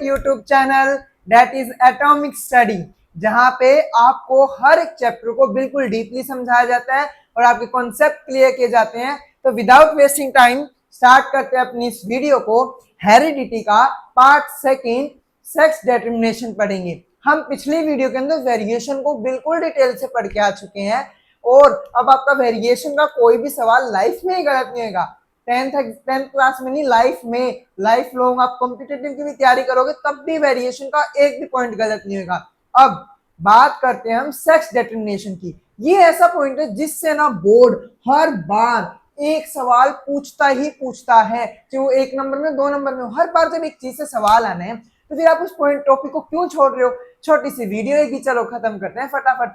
YouTube channel that is atomic study, जहां पे आपको हर एक चैप्टर को बिल्कुल डीपली समझाया जाता है और आपके कॉन्सेप्ट क्लियर किए जाते हैं। तो विदाउट वेस्टिंग टाइम स्टार्ट करते हैं अपनी इस वीडियो को। हेरिडिटी का पार्ट सेकंड, सेक्स डिटरमिनेशन पढ़ेंगे। हम पिछली वीडियो के अंदर वेरिएशन को बिल्कुल डिटेल से पढ़ के आ चुके हैं और अब आपका वेरिएशन का कोई भी सवाल लाइफ में ही गलत नहीं होगा। टेंथ क्लास में नहीं, लाइफ में, लाइफ लॉन्ग आप कॉम्पिटिटिव की भी तैयारी करोगे तब भी वेरिएशन का एक भी पॉइंट गलत नहीं होगा। अब बात करते हैं हम सेक्स डिटरमिनेशन की। ये ऐसा पॉइंट है जिससे ना बोर्ड हर बार एक सवाल पूछता ही पूछता है, चाहे वो 1 नंबर में 2 नंबर में, हर बार जब एक चीज से सवाल आने हैं तो फिर आप उस पॉइंट टॉपिक को क्यों छोड़ रहे हो। छोटी सी वीडियो है कि चलो खत्म करते हैं फटाफट।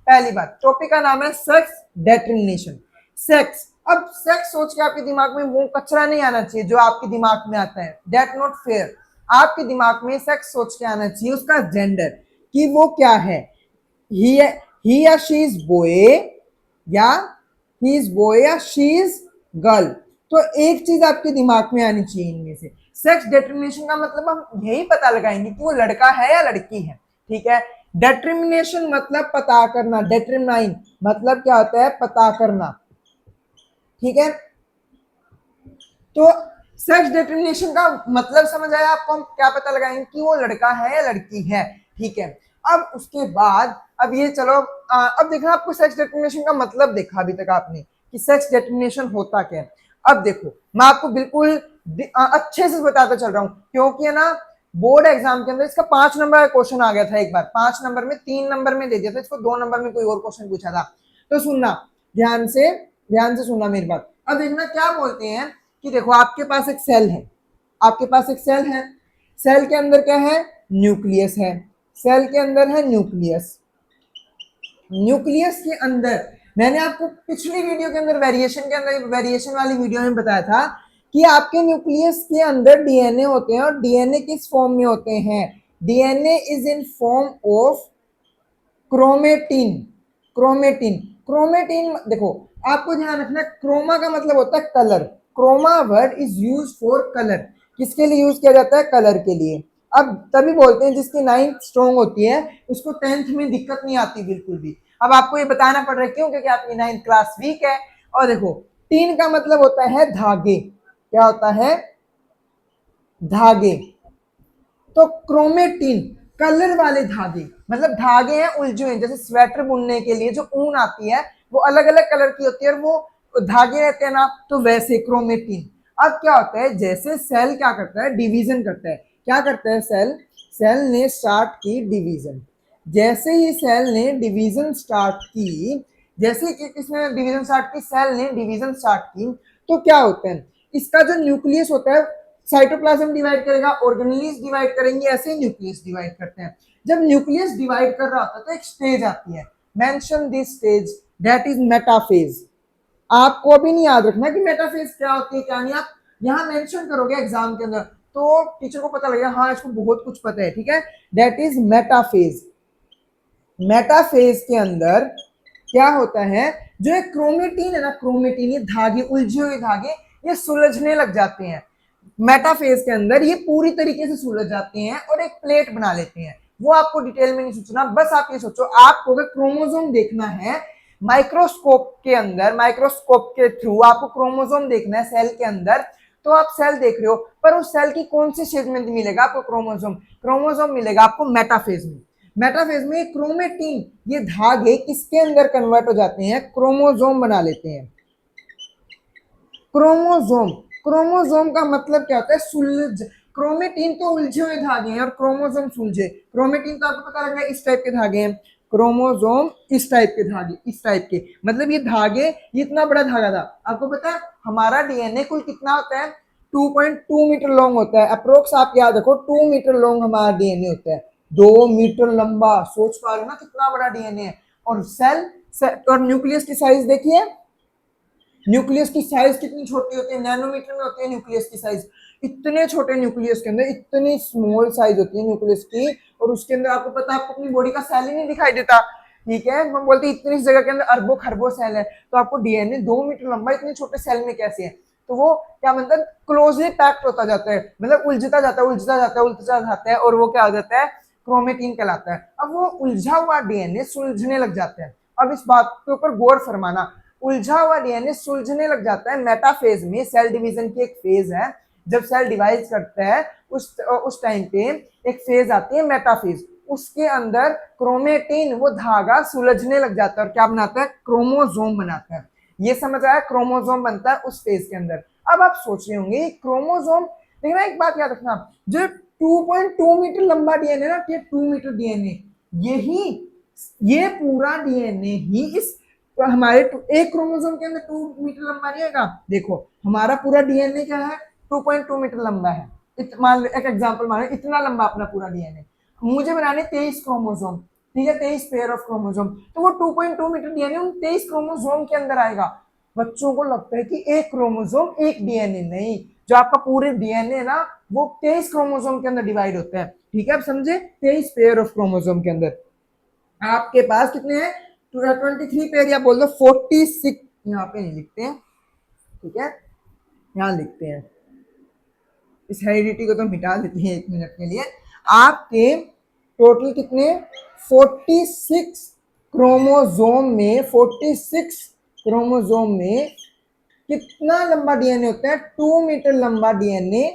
पहली बात, टॉपिक का नाम है सेक्स डिटरमिनेशन। सेक्स, अब सेक्स सोच के आपके दिमाग में वो कचरा नहीं आना चाहिए जो आपके दिमाग में आता है, दैट नॉट फेयर। आपके दिमाग में सेक्स सोच के आना चाहिए उसका जेंडर, कि वो क्या है, ही या शी इज बॉय या ही इज बॉय या शी इज गर्ल। तो एक चीज आपके दिमाग में आनी चाहिए इनमें से। सेक्स डिटरमिनेशन का मतलब हम यही पता लगाएंगे कि वो लड़का है या लड़की है, ठीक है। डिटरमिनेशन मतलब पता करना, डिटरमाइन मतलब क्या होता है, पता करना, ठीक है। तो सेक्स डिटरमिनेशन का मतलब समझ आया आपको, हम क्या पता लगाएंगे कि वो लड़का है या लड़की है, ठीक है। अब उसके बाद अब ये चलो अब देखना आपको सेक्स डिटरमिनेशन का मतलब देखा अभी तक आपने कि सेक्स डिटरमिनेशन होता क्या है। अब देखो मैं आपको बिल्कुल अच्छे से बताता चल रहा हूं, क्योंकि है ना बोर्ड एग्जाम के अंदर इसका 5 नंबर का क्वेश्चन आ गया था एक बार, 5 नंबर में 3 नंबर में दे दिया था इसको, 2 नंबर में कोई और क्वेश्चन पूछा था। तो सुनना ध्यान से सुनना मेरी बात। अब देखना क्या बोलते हैं कि देखो आपके पास एक सेल है, आपके पास एक सेल है, सेल के अंदर क्या है, न्यूक्लियस है, सेल के अंदर है न्यूक्लियस। न्यूक्लियस के अंदर मैंने आपको पिछली वीडियो के अंदर वेरिएशन के अंदर, वेरिएशन वाली वीडियो में बताया था कि आपके न्यूक्लियस के अंदर डीएनए होते हैं और डीएनए किस फॉर्म में होते हैं, DNA is in form of chromatin. Chromatin, chromatin देखो आपको ध्यान रखना, क्रोमा का मतलब होता है colour, chroma word is use for colour. किसके लिए यूज किया जाता है, कलर के लिए। अब तभी बोलते हैं जिसकी 9th स्ट्रॉन्ग होती है उसको 10th में दिक्कत नहीं आती बिल्कुल भी। अब आपको ये बताना पड़ रहा है क्यों, क्योंकि आपकी 9th क्लास वीक है। और देखो टीन का मतलब होता है धागे, क्या होता है, धागे। तो क्रोमेटिन कलर वाले धागे, मतलब धागे हैं उलझे हुए, जैसे स्वेटर बुनने के लिए जो ऊन आती है वो अलग अलग कलर की होती है और वो धागे रहते हैं ना, तो वैसे क्रोमेटिन। अब क्या होता है, जैसे सेल क्या करता है, डिवीजन करता है। क्या करता है सेल, सेल ने स्टार्ट की डिवीजन। जैसे ही सेल ने डिवीजन स्टार्ट की, जैसे कि किसने डिवीजन स्टार्ट की, सेल ने डिवीजन स्टार्ट की, तो क्या होता है, इसका जो न्यूक्लियस होता है साइटोप्लाज्म डिवाइड करेगा, ऑर्गेनेल्स डिवाइड करेंगे, ऐसे ही न्यूक्लियस डिवाइड करते हैं। जब न्यूक्लियस डिवाइड कर रहा होता है तो एक स्टेज आती है, mention this stage that is metaphase. आपको अभी नहीं याद रखना कि मेटाफेज क्या होती है क्या नहीं, आप यहाँ मेंशन करोगे एग्जाम के अंदर तो टीचर को पता लगेगा हाँ इसको बहुत कुछ पता है, ठीक है। That is metaphase. मेटाफेज के अंदर क्या होता है, जो एक क्रोमेटिन है ना, क्रोमेटिन ये धागे, उलझे हुए धागे ये सुलझने लग जाते हैं। मेटाफेज के अंदर ये पूरी तरीके से सुलझ जाते हैं और एक प्लेट बना लेते हैं। वो आपको डिटेल में नहीं सोचना, बस आप ये सोचो आपको अगर क्रोमोसोम देखना है माइक्रोस्कोप के अंदर, माइक्रोस्कोप के थ्रू आपको क्रोमोसोम देखना है सेल के अंदर, तो आप सेल देख रहे हो पर उस सेल की कौन सी स्टेज में मिलेगा आपको क्रोमोसोम, क्रोमोसोम मिलेगा आपको मेटाफेज में। मेटाफेज में क्रोमेटिन ये धागे किसके अंदर कन्वर्ट हो जाते हैं, क्रोमोसोम बना लेते हैं। क्रोमोसोम, क्रोमोसोम का मतलब क्या होता है, सुलझ। क्रोमेटिन तो उलझे हुए धागे हैं और क्रोमोसोम सुलझे। क्रोमेटिन तो आपको पता लग रहा है इस टाइप के धागे हैं, क्रोमोसोम इस टाइप के धागे, इस टाइप के, मतलब ये धागे, ये इतना बड़ा धागा था। आपको पता है हमारा डीएनए कुल कितना होता है, 2.2 मीटर लॉन्ग होता है अप्रोक्स। आप याद रखो 2 मीटर लॉन्ग हमारा डीएनए होता है, 2 मीटर लंबा। सोच पा रहे हो ना कितना बड़ा डीएनए है। और सेल और न्यूक्लियस की साइज देखिए, न्यूक्लियस की साइज कितनी छोटी होती है, नैनोमीटर में होती है न्यूक्लियस की साइज। इतने छोटे न्यूक्लियस के अंदर इतनी स्मॉल साइज होती है न्यूक्लियस की, और उसके अंदर आपको पता है आपको अपनी बॉडी का सेल ही नहीं दिखाई देता, ठीक है। हम बोलते हैं इतनी जगह के अंदर अरबों खरबों सेल है, तो आपको डीएनए 2 मीटर लंबा इतने छोटे सेल में कैसे है। तो वो क्या मतलब क्लोजली पैक्ड होता जाता है, मतलब उलझता जाता है उलझता जाता है उलझता जाता है, और वो क्या हो जाता है, क्रोमेटिन कहलाता है। अब वो उलझा हुआ डीएनए सुलझने लग जाता है। अब इस बात के ऊपर गौर फरमाना, उलझा हुआ डीएनए सुलझने लग जाता है मेटाफेज में, सेल डिवीजन की एक फेज है, जब सेल डिवाइड करता है उस टाइम पे एक फेज आती है मेटाफेज, उसके अंदर क्रोमेटिन वो धागा सुलझने लग जाता है और क्या बनाता है, क्रोमोसोम बनाता है। ये समझ आया, क्रोमोसोम बनता है उस फेज के अंदर। अब आप सोच रहे होंगे क्रोमोसोम, देखना एक बात याद रखना, जो 2.2 मीटर लंबा डीएनए ना, ये 2 मीटर डीएनए, यही ये पूरा डीएनए ही इस हमारे एक क्रोमोसोम के अंदर 2 मीटर लंबा नहीं होगा। देखो हमारा पूरा डीएनए क्या है, 2.2 मीटर लंबा है। मान एक एग्जांपल मानो, इतना लंबा अपना पूरा डीएनए, मुझे बनाने 23 क्रोमोसोम, ठीक है, 23 पेयर ऑफ क्रोमोसोम, तो वो 2.2 मीटर डीएनए उन 23 क्रोमोसोम के अंदर आएगा। बच्चों को लगता है कि एक क्रोमोसोम एक डीएनए, नहीं, जो आपका पूरे डीएनए ना वो 23 क्रोमोसोम के अंदर डिवाइड होता है, ठीक है, आप समझे, 23 पेयर ऑफ क्रोमोसोम के अंदर आपके पास कितने हैं, 23 पेयर, या बोल दो 46, यहाँ पे नहीं लिखते हैं, ठीक है, यहाँ लिखते हैं, इस हेरिडिटी को तो मिटा देते हैं 1 मिनट के लिए। आपके टोटल कितने, 46 क्रोमोसोम में, 46 क्रोमोसोम में कितना लंबा डीएनए होता है, 2 मीटर लंबा डीएनए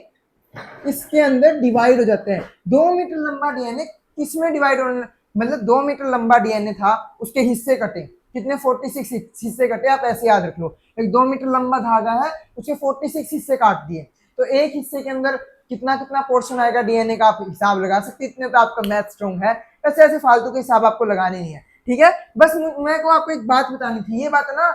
इसके अंदर डिवाइड हो जाते हैं। 2 मीटर लंबा डीएनए किसमें डिवाइड होने, मतलब 2 मीटर लंबा डीएनए था, उसके हिस्से कटे कितने, 46 हिस्से कटे, आप ऐसे याद रख लो, एक 2 मीटर लंबा धागा है, उसके 46 हिस्से काट दिए, तो एक हिस्से के अंदर कितना कितना पोर्शन आएगा डीएनए का, आप हिसाब लगा सकते, इतने तो आपका मैथ स्ट्रॉन्ग है। ऐसे ऐसे फालतू के हिसाब आपको लगाने नहीं है, ठीक है। बस मैं को आपको एक बात बतानी थी, ये बात है ना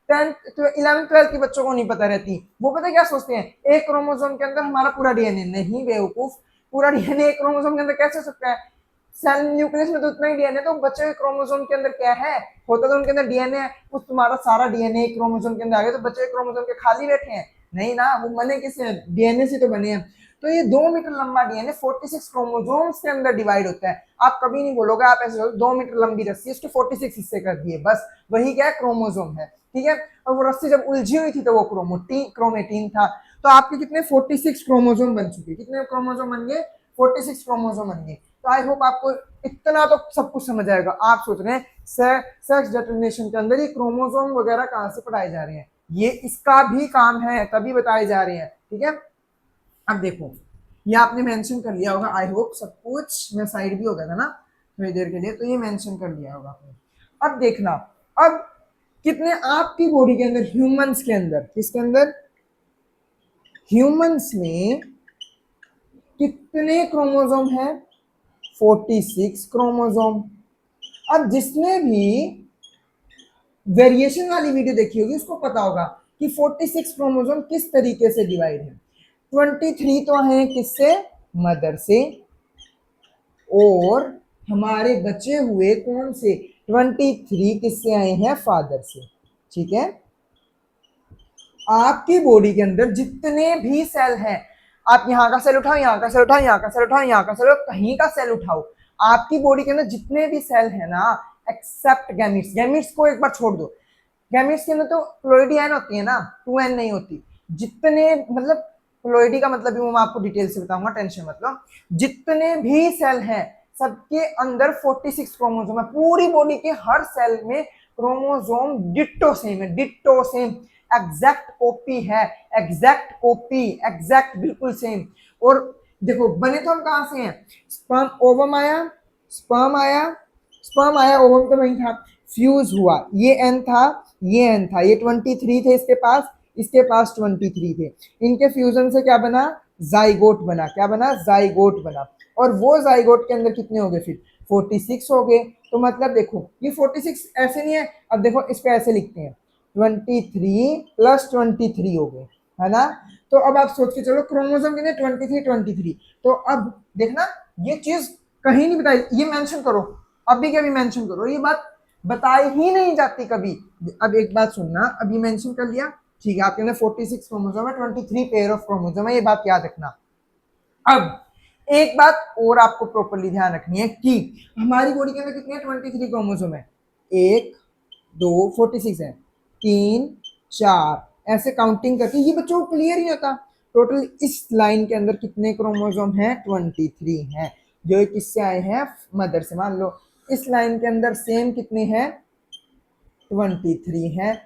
10th 11th 12th के बच्चों को नहीं पता रहती, वो पता क्या सोचते हैं, एक क्रोमोसोम के अंदर हमारा पूरा डीएनए, नहीं बेवकूफ, पूरा डीएनए एक क्रोमोसोम के अंदर कैसे हो सकता है, सेल न्यूक्लियस में तो उतना ही डीएनए, तो बच्चे के क्रोमोसोम के अंदर क्या है, होता तो उनके अंदर डीएनए है, उस तुम्हारा सारा डीएनए क्रोमोसोम के अंदर आ गया, तो बच्चे के क्रोमोसोम के खाली बैठे हैं, नहीं ना, वो बने किससे, डीएनए से तो बने हैं। तो ये 2 मीटर लंबा डीएनए 46 क्रोमोसोम्स के अंदर डिवाइड होता है। आप कभी नहीं बोलोगे, आप ऐसे 2 मीटर लंबी रस्सी उसके 46 हिस्से कर दिए, बस वही क्या है, क्रोमोसोम है, ठीक है। और वो रस्सी जब उलझी हुई थी तो वो क्रोमेटिन था। तो आपके कितने 46 क्रोमोसोम बन चुके, कितने क्रोमोसोम बन गए, 46 क्रोमोसोम बन गए। तो आई होप आपको इतना तो सब कुछ समझ आएगा। आप सोच रहे हैं सेक्स डिटरमिनेशन के अंदर ये क्रोमोसोम वगैरह कहाँ से पढ़ाए जा रहे हैं, ये इसका भी काम है तभी बताए जा रहे हैं, ठीक है। अब देखो ये आपने मेंशन कर लिया होगा, आई होप सब कुछ, मैं साइड भी हो गया था ना थोड़ी देर के लिए, तो ये मेंशन कर लिया होगा आपने। अब देखना, अब कितने आपकी बॉडी के अंदर, ह्यूमंस के अंदर, किसके अंदर, ह्यूमंस में कितने क्रोमोसोम है, 46 क्रोमोसोम। अब जिसने भी वेरिएशन वाली वीडियो देखी होगी उसको पता होगा कि 46 क्रोमोसोम किस तरीके से डिवाइड है। 23 तो है किससे, मदर से, और हमारे बचे हुए कौन से 23 किससे आए हैं, फादर से, ठीक है। आपकी बॉडी के अंदर जितने भी सेल हैं, आप यहाँ का सेल उठाओ, यहाँ का सेल उठाओ, यहाँ का सेल उठाओ, यहाँ का सेल उठाओ, कहीं का सेल उठाओ, आपकी बॉडी के अंदर जितने भी सेल है ना, एक्सेप्ट गैमीट्स, गैमीट्स को एक बार छोड़ दो, गैमीट्स के अंदर तो प्लोइडियन होती है ना, 2n नहीं होती, जितने मतलब प्लोइडी का मतलब भी मैं आपको डिटेल से बताऊंगा, टेंशन मतलब, जितने भी सेल हैं सबके अंदर 46 क्रोमोसोम है, पूरी बॉडी के हर सेल में क्रोमोसोम डिट्टो सेम है, डिट्टो सेम, एग्जैक्ट कॉपी है, एग्जैक्ट कॉपी, एग्जैक्ट बिल्कुल सेम। और देखो बने तो हम कहां से हैं, स्पर्म ओवम आया, स्पर्म आया, स्पर्म आया, ओवम तो वही था, फ्यूज हुआ, ये एन था, ये एन था, ये 23 थे इसके पास 23 थे, इनके फ्यूजन से क्या बना, जाइगोट बना, क्या बना, जाइगोट बना, और वो जाइगोट के अंदर कितने हो गए फिर 46 हो गए। तो मतलब देखो ये 46 ऐसे नहीं है, अब देखो इस पे ऐसे लिखते हैं 23 प्लस 23 हो गए, है ना। तो अब आप सोच के चलो क्रोमोसोम कितने, 23, तो अब देखना ये चीज कहीं नहीं बताई, ये मेंशन करो, अभी के भी मेंशन करो, ये बात बताई ही नहीं जाती कभी। अब एक बात सुनना, अभी मेंशन कर लिया, ठीक है, आपके अंदर 46 क्रोमोसोम है, 23 पेयर ऑफ क्रोमोसोम है, ये बात याद रखना। अब एक बात और आपको प्रॉपर्ली ध्यान रखनी है कि हमारी बॉडी के अंदर कितने 23 क्रोमोसोम है, 1 2 46 है, 3 4 ऐसे काउंटिंग करके, ये बच्चों को क्लियर ही होता। टोटल इस लाइन के अंदर कितने क्रोमोसोम हैं? 23 हैं, जो किससे आए हैं? मदर से। मान लो इस लाइन के अंदर सेम कितने हैं? 23 हैं,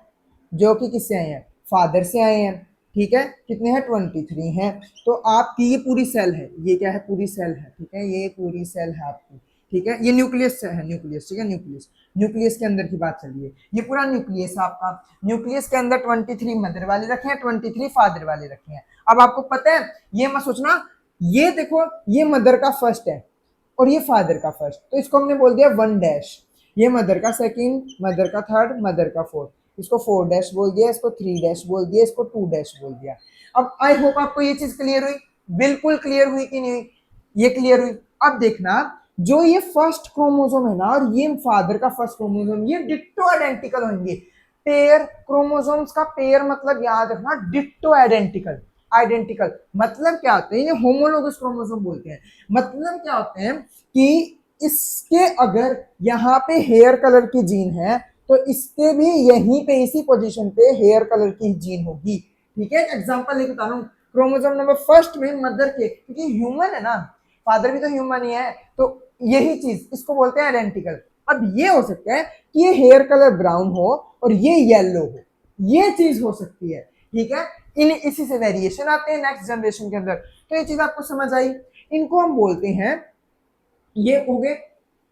जो कि किससे आए हैं? फादर से आए हैं। ठीक है, कितने हैं? 23 हैं। तो आपकी ये पूरी सेल है, ये क्या है? पूरी सेल है। ठीक है, ये पूरी सेल है आपकी। ठीक है, ये न्यूक्लियस है, न्यूक्लियस। ठीक है, न्यूक्लियस, न्यूक्लियस के अंदर की बात चल रही है। ये पूरा न्यूक्लियस है आपका। न्यूक्लियस के अंदर 23 मदर वाले रखे हैं, 23 फादर वाले रखे हैं। अब आपको पता है, ये मत सोचना, ये देखो, ये मदर का फर्स्ट है और ये फादर का फर्स्ट, तो इसको हमने बोल दिया 1 डैश। ये मदर का सेकंड, मदर का थर्ड, मदर का फोर्थ, इसको 4 डैश बोल दिया, इसको 3 डैश बोल दिया, इसको 2 डैश बोल दिया। अब आई होप आपको ये चीज क्लियर हुई। बिल्कुल क्लियर हुई कि नहीं हुई? ये क्लियर हुई। अब देखना, जो ये फर्स्ट क्रोमोसोम है ना और ये फादर का फर्स्ट क्रोमोसोम, ये डिट्टो आइडेंटिकल होंगे। पेयर क्रोमोसोम्स का पेयर मतलब याद रखना, डिट्टो आइडेंटिकल। आइडेंटिकल मतलब क्या होते हैं? ये होमोलोगस क्रोमोसोम बोलते हैं। मतलब क्या होते हैं कि इसके अगर यहाँ पे हेयर कलर की जीन है तो इसके भी यहीं पे इसी पोजीशन पे हेयर कलर की जीन होगी। ठीक है, एग्जांपल लेके बता रहा हूँ। क्रोमोसोम नंबर फर्स्ट में मदर के, क्योंकि ह्यूमन है ना, फादर भी तो ह्यूमन ही है, तो यही चीज इसको बोलते हैं आइडेंटिकल। अब ये हो सकता है कि ये हेयर कलर ब्राउन हो और ये येलो हो, ये चीज हो सकती है। ठीक है, इन इसी से वेरिएशन आते हैं नेक्स्ट जनरेशन के अंदर। तो ये चीज आपको समझ आई। इनको हम बोलते हैं, ये हो गए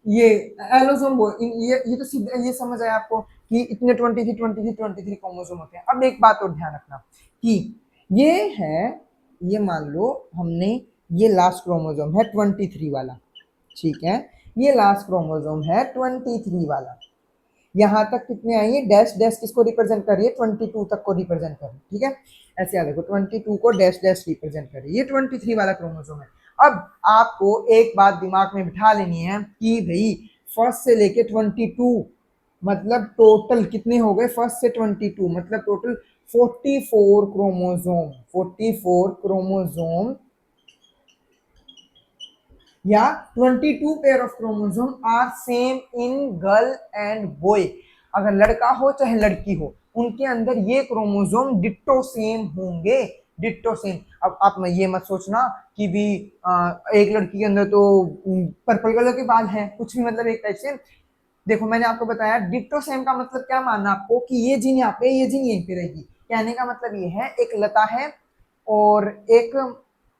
ये एलोसोम बोल, ये तो सीधे ये समझ आया आपको कि इतने 23 क्रोमोसोम होते हैं। अब एक बात और ध्यान रखना कि ये है, ये मान लो हमने, ये लास्ट क्रोमोसोम है 23 वाला। ठीक है, ये लास्ट क्रोमोसोम है 23 वाला। यहाँ तक कितने आएंगे? डैश डैश किसको रिप्रेजेंट कर रही है? 22 तक को रिप्रेजेंट कर रही है। ठीक है, ऐसे याद रखो, 22 को डैश डैश रिप्रेजेंट कर रही है। ये 23 वाला क्रोमोसोम है। अब आपको एक बात दिमाग में बिठा लेनी है कि भाई फर्स्ट से लेके 22 मतलब टोटल कितने हो गए? फर्स्ट से 22 मतलब टोटल 44 क्रोमोसोम। 44 क्रोमोसोम या 22 pair of chromosome are same in girl and boy. अगर लड़का हो चाहे लड़की हो, उनके अंदर ये क्रोमोसोम डिट्टो सेम होंगे, डिट्टो सेम। अब आप ये मत सोचना कि भी एक लड़की के अंदर तो पर्पल कलर के बाल हैं, कुछ भी मतलब एक टाइप से। देखो मैंने आपको बताया डिट्टो सेम का मतलब क्या मानना आपको कि ये जीन यहाँ पे, ये जीन यहीं पे रहेगी। कहने का मतलब ये है, एक लता है और एक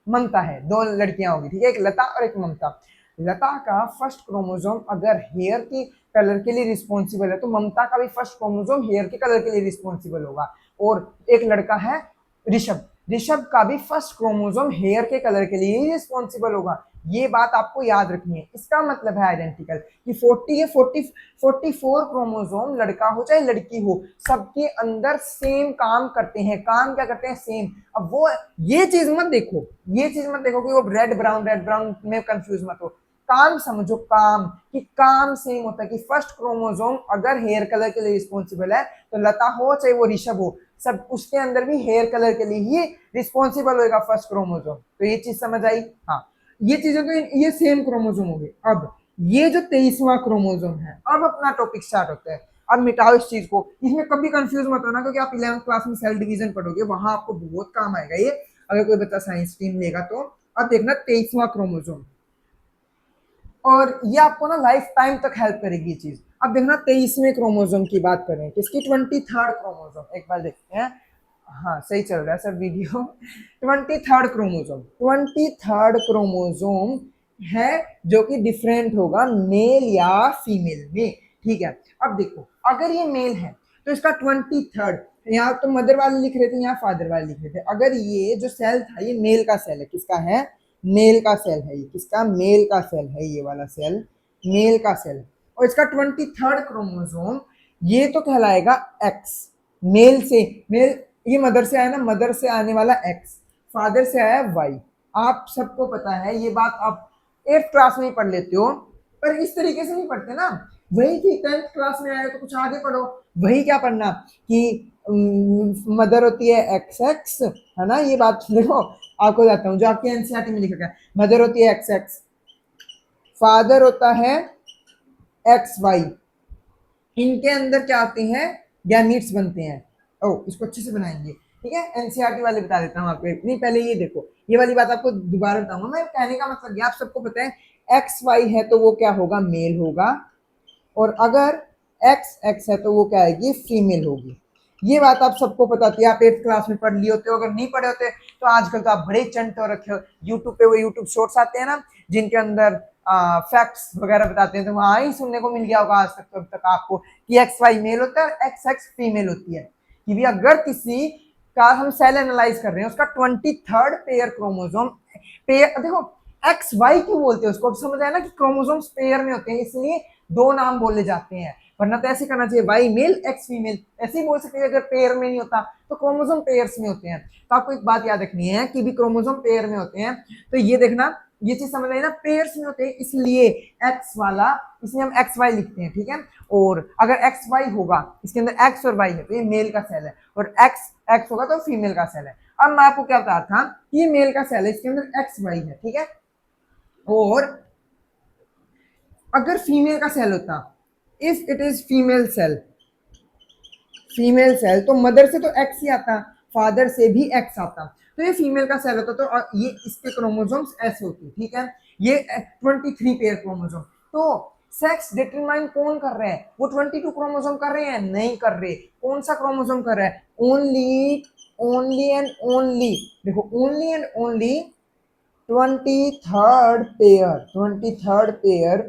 ममता है, दो लड़कियां होगी। ठीक है, एक लता और एक ममता। लता का फर्स्ट क्रोमोसोम अगर हेयर की कलर के लिए रिस्पॉन्सिबल है तो ममता का भी फर्स्ट क्रोमोसोम हेयर के कलर के लिए रिस्पॉन्सिबल होगा। और एक लड़का है ऋषभ, ऋषभ का भी फर्स्ट क्रोमोसोम हेयर के कलर के लिए ही रिस्पॉन्सिबल होगा। ये बात आपको याद रखनी है। इसका मतलब है आइडेंटिकल कि 44 क्रोमोसोम लड़का हो चाहे लड़की हो, सबके अंदर सेम काम करते हैं। काम क्या करते हैं? सेम। अब वो ये चीज मत देखो, ये चीज मत देखो कि वो रेड ब्राउन में कंफ्यूज मत हो। काम समझो, काम कि काम सेम होता है कि फर्स्ट क्रोमोसोम अगर हेयर कलर के लिए रिस्पॉन्सिबल है तो लता हो चाहे वो ऋषभ हो, सब उसके अंदर भी हेयर कलर के लिए ही रिस्पॉन्सिबल होगा फर्स्ट क्रोमोसोम। तो ये चीज समझ आई? हाँ, ये चीजें तो ये सेम क्रोमोसोम हो गए। अब ये जो 23वां क्रोमोसोम है, अब अपना टॉपिक स्टार्ट होता है। अब मिटाओ इस चीज को, इसमें कभी कंफ्यूज मत होना, क्योंकि आप 11th क्लास में सेल डिवीजन पढ़ोगे, वहां आपको बहुत काम आएगा ये, अगर कोई बच्चा साइंस स्ट्रीम लेगा तो। अब देखना 23वां क्रोमोसोम, और ये आपको ना लाइफ टाइम तक हेल्प करेगी ये चीज। अब देखना 23वें क्रोमोसोम की बात करें, किसकी? 23rd chromosome. एक बार देखते हैं, हाँ सही चल रहा है sir video. 23rd chromosome, 23rd chromosome है जो कि डिफरेंट होगा मेल या फीमेल में। ठीक है, अब देखो अगर ये मेल है तो इसका 23rd, यहाँ तो मदर वाले लिख रहे थे, यहाँ फादर वाले लिख रहे थे। अगर ये जो सेल था ये मेल का सेल है, किसका है? मेल का सेल है। ये किसका? मेल का सेल है, ये वाला सेल मेल का सेल। और इसका 23rd क्रोमोसोम ये तो कहलाएगा एक्स। मेल से, मेल ये मदर से आया ना, मदर से आने वाला एक्स, फादर से आया वाई। आप सबको पता है ये बात, आप 8th क्लास में ही पढ़ लेते हो, पर इस तरीके से नहीं पढ़ते ना। वही कि 10th क्लास में आए तो कुछ आगे पढ़ो, वही क्या पढ़ना कि मदर होती है एक्स एक्स, है ना। ये बात देखो आपको जाता हूँ, जो आपके एनसीईआरटी में लिखा है, मदर होती है एक्स एक्स, फादर होता है एक्स वाई। इनके अंदर क्या आते हैं? गैमीट्स बनते हैं। ओ, इसको अच्छे से बनाएंगे। ठीक है, एनसीईआरटी वाले बता देता हूँ आपको। नहीं पहले ये देखो, ये वाली बात आपको दोबारा बताऊंगा मैं। कहने का मतलब ये आप सबको पता है, एक्स वाई है तो वो क्या होगा, मेल होगा, और अगर एक्स एक्स है तो वो क्या आएगी, फीमेल होगी। ये बात आप सबको पता थी, आप 8th क्लास में पढ़ लिए होते हो। अगर नहीं पढ़े होते तो आजकल तो आप बड़े चंट हो रखे हो। यूट्यूब पे वो यूट्यूब शॉर्ट्स आते हैं ना, जिनके अंदर फैक्ट्स वगैरह बताते हैं, तो वहां ही सुनने को मिल गया होगा आज तक, तो अब तक आपको, कि एक्स वाई मेल होता है और एक्स एक्स फीमेल होती है। कि भी अगर किसी का हम सेल एनालाइज कर रहे हैं, उसका 23rd पेयर क्रोमोसोम, पेयर देखो, एक्स वाई क्यों बोलते हैं उसको, अब समझ आया ना कि क्रोमोसोम्स पेयर में होते हैं, इसलिए दो नाम बोले जाते हैं। वरना तो ऐसे करना चाहिए, वाई मेल एक्स फीमेल, ऐसे ही बोल सकते हैं। अगर पेयर में नहीं होता तो क्रोमोसोम पेयर्स में होते हैं। तो आपको एक बात याद रखनी है कि भी क्रोमोसोम पेयर में होते हैं। तो ये देखना, ये चीज समझ आई ना, पेयर्स में होते हैं, इसलिए एक्स वाला, इसलिए हम एक्स वाई लिखते हैं, ठीक है। और अगर एक्स वाई होगा, इसके अंदर एक्स और वाई है, तो ये मेल का सेल है, और एक्स एक्स होगा तो फीमेल का सेल है। अब मैं आपको क्या बता रहा था, ये मेल का सेल है, इसके अंदर एक्स वाई है, ठीक है। और अगर फीमेल का सेल होता, if it is female cell, female cell, तो मदर से तो एक्स ही आता, फादर से भी एक्स आता, तो ये फीमेल का सेल होता। तो ये इसके क्रोमोसोम्स एस होती, ठीक है। ये 23 पेयर क्रोमोसोम। तो सेक्स डिटरमाइन कौन कर रहे हैं, वो 22 क्रोमोसोम कर रहे हैं, नहीं कर रहे। कौन सा क्रोमोसोम कर रहा है, ओनली ओनली एंड ओनली, देखो, only and only 23rd pair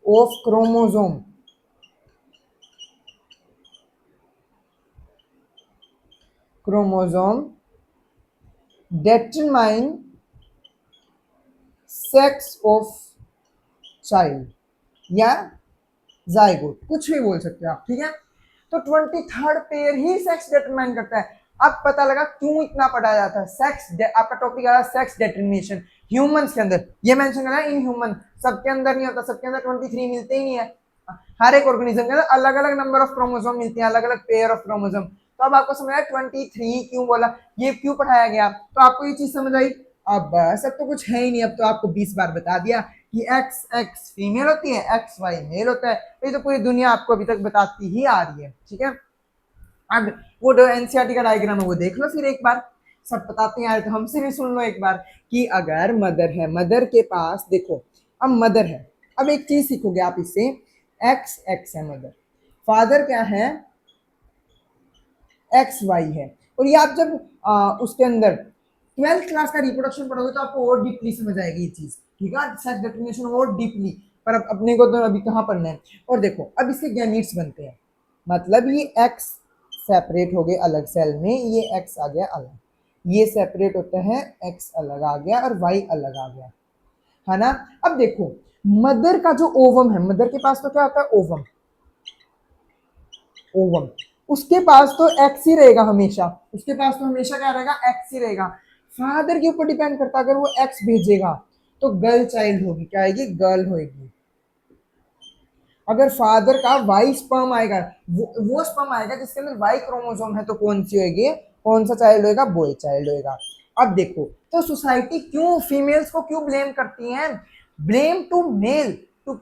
of chromosome, chromosome determine sex of child या जाइगोट, कुछ भी बोल सकते हो आप, ठीक है। तो 23rd पेयर ही सेक्स डिटरमाइन करता है। अब पता लगा क्यों इतना पढ़ा जाता है सेक्स, आपका टॉपिक आ रहा है सेक्स डिटरमिनेशन ह्यूमंस के अंदर, ये मेंशन करना है इन ह्यूमन, सबके अंदर नहीं होता, सबके अंदर 23 मिलते ही नहीं है। हर एक ऑर्गेनिज्म के अंदर अलग अलग नंबर ऑफ क्रोमोसोम मिलते हैं, अलग अलग पेयर ऑफ क्रोमोसोम। तो अब आपको समझ आया 23 क्यों बोला, ये क्यों पढ़ाया गया, तो आपको ये चीज समझ आई। अब बस, अब तो कुछ है ही नहीं, अब तो आपको 20 बार बता दिया कि एक्स एक्स फीमेल होती है, एक्स वाई मेल होता है। ये तो पूरी दुनिया आपको अभी तक बताती ही आ रही है, ठीक है। अब वो जो एनसीईआरटी का डायग्राम है वो देख लो फिर एक बार, सब बताते हैं तो हमसे भी सुन लो एक बार, कि अगर मदर है, मदर के पास देखो, अब मदर है, अब एक चीज सीखोगे आप इससे, एक्स एक्स है मदर, फादर क्या है, एक्स वाई है। और ये आप जब उसके अंदर 12th क्लास का रिप्रोडक्शन पढ़ोगे तो आपको और डीपली समझ आएगी ये चीज, ठीक है, सेक्स डिटरमिनेशन और डीपली। पर अब अपने को तो अभी कहाँ पढ़ना है। और देखो, अब इसके गैमीट्स बनते हैं, मतलब ये एक्स सेपरेट हो गए अलग सेल में, ये एक्स आ गया अलग, ये सेपरेट होता है, एक्स अलग आ गया और वाई अलग आ गया, है ना। अब देखो, मदर का जो ओवम है, मदर के पास तो क्या होता है, ओवम, ओवम, उसके पास तो एक्स ही रहेगा हमेशा, उसके पास तो हमेशा क्या रहेगा, एक्स ही रहेगा। फादर के ऊपर डिपेंड करता है, अगर वो एक्स भेजेगा तो गर्ल चाइल्ड होगी, क्या आएगी, गर्ल होगी। अगर फादर का वाई स्पर्म आएगा, वो स्पर्म आएगा जिसके अंदर वाई क्रोमोसोम है, तो कौन सी होगी, कौन सा चाइल्ड होएगा, बॉय चाइल्ड होएगा। अब देखो, तो सोसाइटी क्यों फीमेल्स को क्यों ब्लेम करती है, blame to male, to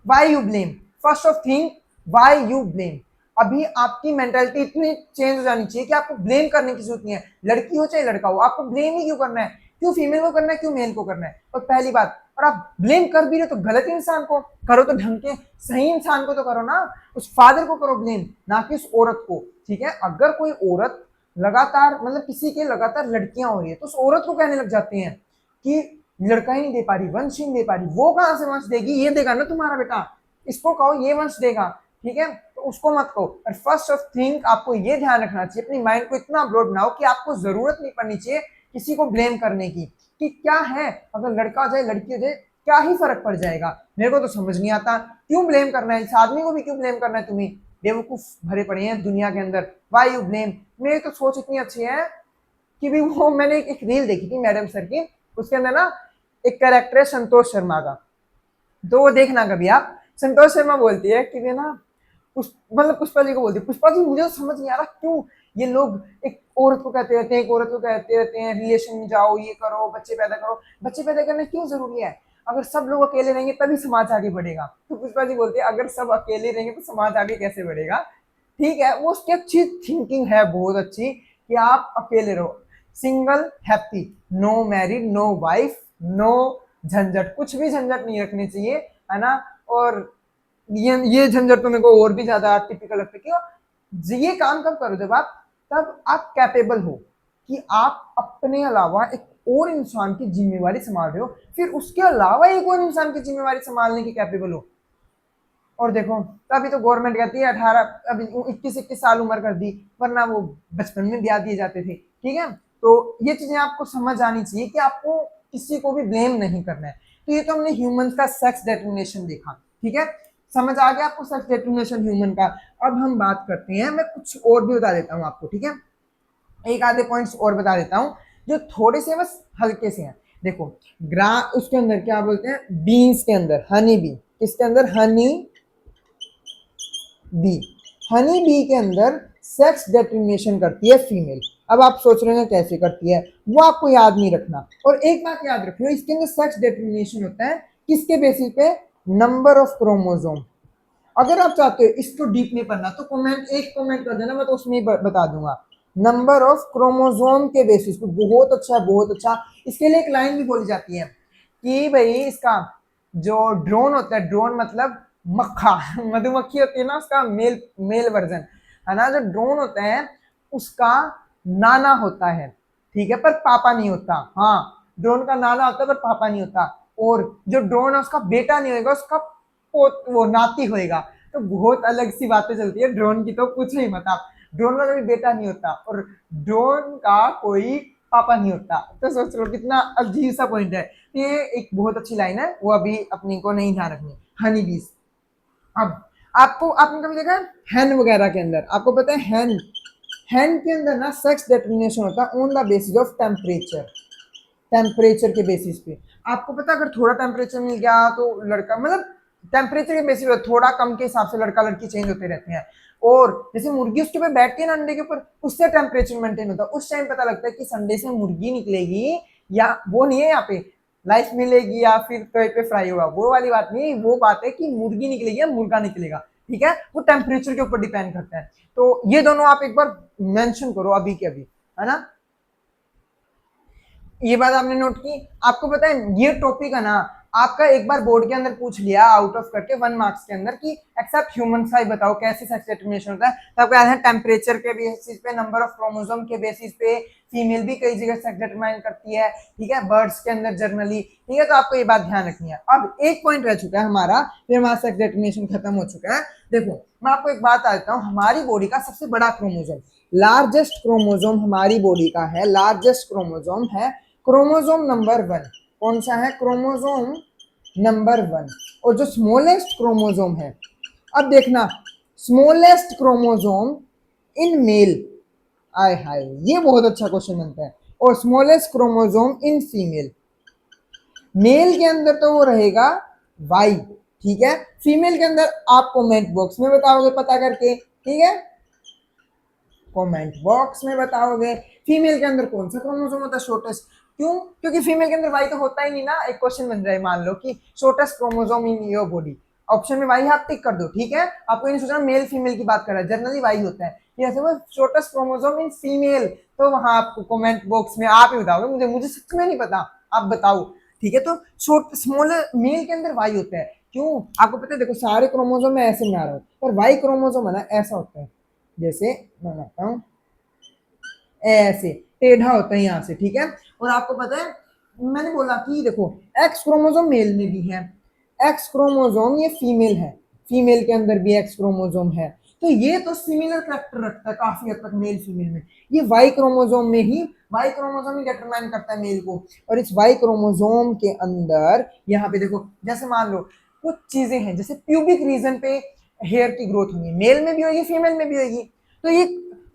why you blame, first of thing why you blame. अभी आपकी मेंटालिटी इतनी चेंज हो जानी चाहिए कि आपको ब्लेम करने की जरूरत नहीं है, लड़की हो चाहे लड़का हो, आपको ब्लेम ही क्यों करना है, क्यों फीमेल को करना है, क्यों मेल को करना है। और पहली बात, और आप ब्लेम कर भी रहे तो गलत इंसान को करो, तो ढंग के सही इंसान को तो करो ना, उस फादर को करो ब्लेम, ना कि उस औरत को, ठीक है। अगर कोई औरत लगातार, मतलब किसी के लगातार लड़कियां हो रही है, तो उस औरत को कहने लग जाते हैं कि लड़का ही नहीं दे पा रही, वंश ही नहीं दे पा रही, वो कहां से वंश देगी, ये देगा ना तुम्हारा बेटा, इसको कहो ये वंश देगा, ठीक है। तो उसको मत कहो। और फर्स्ट ऑफ थिंग आपको ये ध्यान रखना चाहिए, अपनी माइंड को इतना ब्रॉड बनाओ कि आपको जरूरत नहीं पड़नी चाहिए किसी को ब्लेम करने की, कि क्या है, अगर लड़का हो जाए लड़की हो जाए क्या ही फर्क पड़ जाएगा। मेरे को तो समझ नहीं आता क्यों ब्लेम करना है, इस आदमी को भी क्यों ब्लेम करना है, तुम्हें बेवकूफ भरे पड़े हैं दुनिया के अंदर, वाई यू ब्लेम। मेरी तो सोच इतनी अच्छी है कि भी वो, मैंने एक रील देखी थी मैडम सर की, उसके अंदर ना एक कैरेक्टर है संतोष शर्मा का, तो वो देखना कभी आप। संतोष शर्मा बोलती है कि वे ना, मतलब पुष्पा जी को बोलती है, पुष्पा जी मुझे तो समझ नहीं आ रहा क्यों ये लोग एक औरत को कहते रहते हैं, एक औरत को कहते रहते हैं रिलेशन में जाओ, ये करो, बच्चे पैदा करो, बच्चे पैदा करना क्यों जरूरी है, अगर सब लोग अकेले रहेंगे तभी समाज आगे बढ़ेगा। तो पुष्पा जी बोलती है अगर सब अकेले रहेंगे तो समाज आगे कैसे बढ़ेगा। ठीक है, वो उसकी अच्छी थिंकिंग है, बहुत अच्छी, कि आप अकेले रहो, single happy, no married, no wife, no झंझट, कुछ भी झंझट नहीं रखनी चाहिए, है ना। और ये झंझट तो मेरे को और भी ज्यादा टिपिकल लगता है। क्यों? ये काम कब करो जब आप, तब आप कैपेबल हो कि आप अपने अलावा एक और इंसान की जिम्मेवारी संभाल रहे हो, फिर उसके अलावा एक और इंसान की जिम्मेवारी संभालने के कैपेबल हो। और देखो तभी तो गवर्नमेंट कहती है 18, अभी 21 साल उम्र कर दी, वरना वो बचपन में ब्याह दिए जाते थे, ठीक है। तो ये चीजें आपको समझ आनी चाहिए कि आपको किसी को भी ब्लेम नहीं करना है। तो ये तो हमने ह्यूमंस का सेक्स डेटर्मिनेशन देखा, ठीक है, समझ आ गया आपको सेक्स डेटर्मिनेशन ह्यूमन का। अब हम बात करते हैं, मैं कुछ और भी बता देता हूँ आपको, ठीक है, एक आधे पॉइंट्स और बता देता हूँ जो थोड़े से बस हल्के से हैं। देखो ग्रा उसके अंदर क्या बोलते हैं, बीन्स के अंदर हनी बी, किसके अंदर, हनी बी, हनी बी के अंदर सेक्स डेटर्मिनेशन करती है फीमेल। अब आप सोच रहे हैं कैसे करती है, वो आपको याद नहीं रखना। और एक बात याद रखियो, इसके अंदर सेक्स डेटर्मिनेशन होता है किसके बेसिस पे, नंबर ऑफ क्रोमोसोम। अगर आप चाहते हो इसको डीप नहीं पढ़ना तो कमेंट, एक कमेंट कर देना, मैं तो उसमें ही बता दूंगा। नंबर ऑफ क्रोमोसोम के बेसिस पे, बहुत अच्छा बहुत अच्छा। इसके लिए एक लाइन भी बोली जाती है कि भाई इसका जो ड्रोन होता है, ड्रोन मतलब मक्खा, मधुमक्खी होती है ना, उसका मेल मेल वर्जन, है ना, जो ड्रोन होता है उसका नाना होता है, ठीक है, पर पापा नहीं होता। हाँ, ड्रोन का नाना होता है पर पापा नहीं होता। और जो ड्रोन है उसका बेटा नहीं होगा, उसका वो नाती होएगा। तो बहुत अलग सी बातें चलती है ड्रोन की, तो कुछ नहीं पता, ड्रोन का कभी बेटा नहीं होता और ड्रोन का कोई पापा नहीं होता। तो सोच लो कितना अजीब सा पॉइंट है। ये एक बहुत अच्छी लाइन है, वो अभी अपनी को नहीं ध्यान रखनी, हनी बीज। अब आपको, आपने कभी देखा हैन वगैरह के अंदर, आपको पता है हैन, हैन के अंदर ना सेक्स डिटरमिनेशन होता है on the basis of temperature, temperature के बेसिस पे। आपको पता अगर थोड़ा टेम्परेचर मिल गया तो लड़का, मतलब टेम्परेचर के बेसिस पे थोड़ा कम के हिसाब से लड़का लड़की चेंज होते रहते हैं। और जैसे मुर्गी उसके ऊपर बैठती है ना अंडे के ऊपर, उससे टेम्परेचर मेंटेन होता है। उस टाइम पता लगता है कि संडे से मुर्गी निकलेगी या वो नहीं है, यहाँ पे लाइफ मिलेगी या फिर कहीं पे फ्राई होगा, वो वाली बात नहीं। वो बात है कि मुर्गी निकलेगी या मुर्गा निकलेगा, ठीक है, वो टेम्परेचर के ऊपर डिपेंड करता है। तो ये दोनों आप एक बार मेंशन करो अभी के अभी, है ना। ये बात आपने नोट की। आपको पता है ये टॉपिक है ना, आपका एक बार बोर्ड के अंदर पूछ लिया आउट ऑफ करके 1 मार्क्स के अंदर कि एक्सेप्ट ह्यूमन का ही बताओ कैसे सेक्स डिटरमिनेशन होता है। तो आपको याद है टेम्परेचर के बेसिस पे, नंबर ऑफ क्रोमोसोम के बेसिस पे, फीमेल भी कई जगह सेक्स डिटरमाइन करती है, ठीक है, बर्ड्स के अंदर जनरली, ठीक है। तो आपको ये बात ध्यान रखनी है। अब एक पॉइंट रह चुका है हमारा, फिर हमारा सेक्स डिटरमिनेशन खत्म हो चुका है। देखो मैं आपको एक बात आ देता हूँ, हमारी बॉडी का सबसे बड़ा क्रोमोसोम, लार्जेस्ट क्रोमोसोम हमारी बॉडी का है, लार्जेस्ट क्रोमोसोम है क्रोमोसोम नंबर 1। कौन सा है, क्रोमोसोम नंबर 1। और जो स्मॉलेस्ट क्रोमोसोम है, अब देखना, स्मॉलेस्ट क्रोमोसोम इन मेल, आय हाय ये बहुत अच्छा क्वेश्चन बनता है, और smallest chromosome in female. Male के अंदर तो वो रहेगा वाई, ठीक है, फीमेल के अंदर आप कमेंट बॉक्स में बताओगे पता करके, ठीक है, कमेंट बॉक्स में बताओगे फीमेल के अंदर कौन सा क्रोमोसोम होता है शॉर्टेस्ट। क्यों? क्योंकि फीमेल के अंदर वाई तो होता ही नहीं ना। एक क्वेश्चन बन जाए, मान लो कि shortest chromosome in your body, option में वाई है, आप टिक कर दो, ठीक है। आपको नहीं सोचना मेल फीमेल की बात कर रहा है, जनरली वाई होता है। जैसे वो शॉर्टेस्ट क्रोमोसोम इन फीमेल, तो वहां आपको कमेंट बॉक्स में आप ही बताओगे, मुझे मुझे सच में नहीं पता, आप बताओ, ठीक है। तो स्मॉल मेल के अंदर वाई होता है। क्यों? आपको पता है, देखो सारे क्रोमोसोम में ऐसे बना रहा हूँ, पर वाई क्रोमोसोम है ना ऐसा होता है, जैसे मैं बनाता हूँ ऐसे टेढ़ा होता है यहाँ से, ठीक है। और आपको पता है मैंने बोला कि देखो एक्स क्रोमोसोम मेल में भी है, एक्स क्रोमोसोम ये फीमेल है, फीमेल के अंदर भी एक्स क्रोमोसोम है। तो ये तो सिमिलर कैरेक्टर रखता है काफी हद तक मेल फीमेल में। ये वाई क्रोमोसोम में ही, वाई क्रोमोसोम ही डिटरमाइन करता है मेल को। और इस वाई क्रोमोसोम के अंदर यहाँ पे देखो, जैसे मान लो कुछ चीजें हैं, जैसे प्यूबिक रीजन पे हेयर की ग्रोथ होगी, मेल में भी होगी फीमेल में भी होगी। तो ये,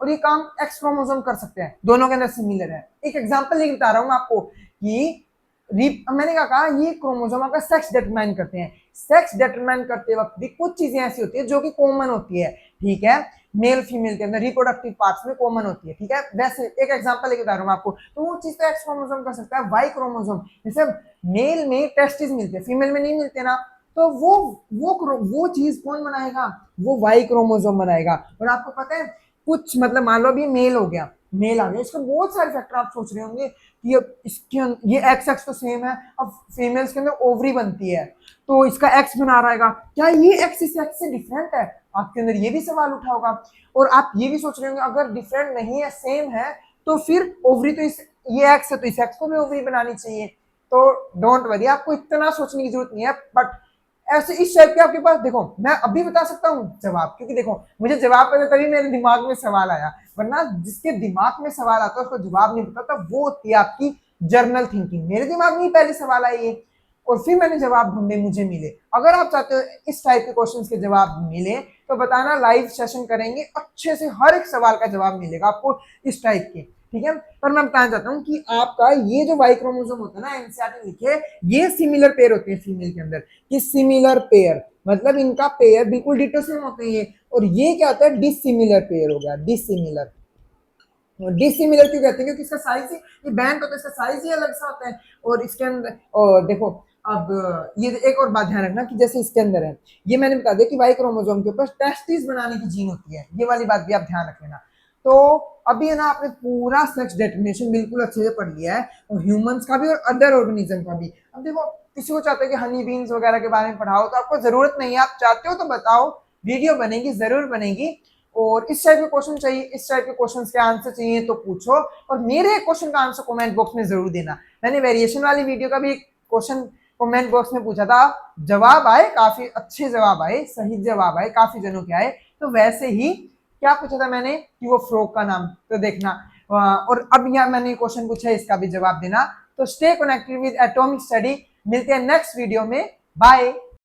और ये काम एक्स क्रोमोसोम कर सकते हैं, दोनों के अंदर सिमिलर है। एक एग्जांपल लेके बता रहा हूँ आपको कि मैंने क्या कहा, ये क्रोमोसोम आपका सेक्स डिटरमाइन करते हैं। सेक्स डिटरमाइन करते वक्त भी कुछ चीजें ऐसी होती है जो कि कॉमन होती है, ठीक है, मेल फीमेल के अंदर रिप्रोडक्टिव पार्ट्स में कॉमन होती है, ठीक है। वैसे एक एग्जांपल लेके बता रहा हूँ आपको, तो वो चीज तो एक्स क्रोमोसोम कर सकता है। वाई क्रोमोसोम, जैसे मेल में टेस्टिस मिलते हैं, फीमेल में नहीं मिलते ना, तो वो चीज कौन बनाएगा, वो वाई क्रोमोसोम बनाएगा। और आपको पता है कुछ मतलब मान लो अभी मेल हो गया, मेल आ गया, इसका बहुत सारे फैक्टर आप सोच रहे होंगे कि अब इसके ये एक्स एक्स तो सेम है, अब फीमेल्स के अंदर ओवरी बनती है तो इसका एक्स बना रहेगा, क्या ये एक्स इस एक्स से डिफरेंट है? आपके अंदर ये भी सवाल उठा होगा। और आप ये भी सोच रहे होंगे अगर डिफरेंट नहीं है सेम है तो फिर ओवरी तो इस ये एक्स है तो इस एक्स को भी ओवरी बनानी चाहिए। तो डोंट वरी, आपको इतना सोचने की जरूरत नहीं है। बट ऐसे इस टाइप के आपके पास देखो मैं अभी बता सकता हूँ जवाब, क्योंकि देखो मुझे जवाब पता तभी मेरे दिमाग में सवाल आया, वरना जिसके दिमाग में सवाल आता है उसको जवाब नहीं पता, तो वो होती है आपकी जर्नल थिंकिंग। मेरे दिमाग में पहले सवाल आए ये और फिर मैंने जवाब ढूंढे, मुझे मिले। अगर आप चाहते हो इस टाइप के क्वेश्चंस के जवाब मिले तो बताना, लाइव सेशन करेंगे, अच्छे से हर एक सवाल का जवाब मिलेगा आपको इस टाइप के, ठीक है। पर मैं बताना चाहता हूँ कि आपका ये जो वाई क्रोमोसोम होता है ना, एनसीईआरटी लिखे, ये सिमिलर पेयर होते हैं फीमेल के अंदर, ये सिमिलर पेयर मतलब इनका पेयर बिल्कुल डिटो सेम होते हैं ये। और ये क्या होता है, डिसिमिलर पेयर हो गया, डिसिमिलर। डिसिमिलर क्यों कहते हैं? क्योंकि इसका साइज ही, ये बैंड होता है इसका साइज ही अलग सा होता है। और इसके अंदर और देखो अब ये एक और बात ध्यान रखना कि जैसे इसके अंदर है, ये मैंने बता दिया कि वाई क्रोमोसोम के ऊपर टेस्टिस बनाने की जीन होती है, ये वाली बात भी आप ध्यान रख लेना। तो अभी है ना आपने पूरा सेक्स डिटरमिनेशन बिल्कुल अच्छे से पढ़ लिया है, और ह्यूमंस का भी और अदर ऑर्गेनिज्म का भी। अब देखो किसी को चाहते हैं कि हनी बीन्स वगैरह के बारे में पढ़ाओ, तो आपको जरूरत नहीं है, आप चाहते हो तो बताओ, वीडियो बनेगी, जरूर बनेगी। और इस टाइप के क्वेश्चन चाहिए, इस टाइप के क्वेश्चन के आंसर चाहिए तो पूछो, और मेरे क्वेश्चन का आंसर कमेंट बॉक्स में जरूर देना। मैंने वेरिएशन वाली वीडियो का भी क्वेश्चन कमेंट बॉक्स में पूछा था, जवाब आए, काफी अच्छे जवाब आए, सही जवाब आए, काफी जनों के आए। तो वैसे ही क्या पूछा था मैंने कि वो फ्रॉग का नाम, तो देखना। और अब यहाँ मैंने क्वेश्चन पूछा है, इसका भी जवाब देना। तो stay connected with atomic study, मिलते हैं नेक्स्ट वीडियो में, बाय।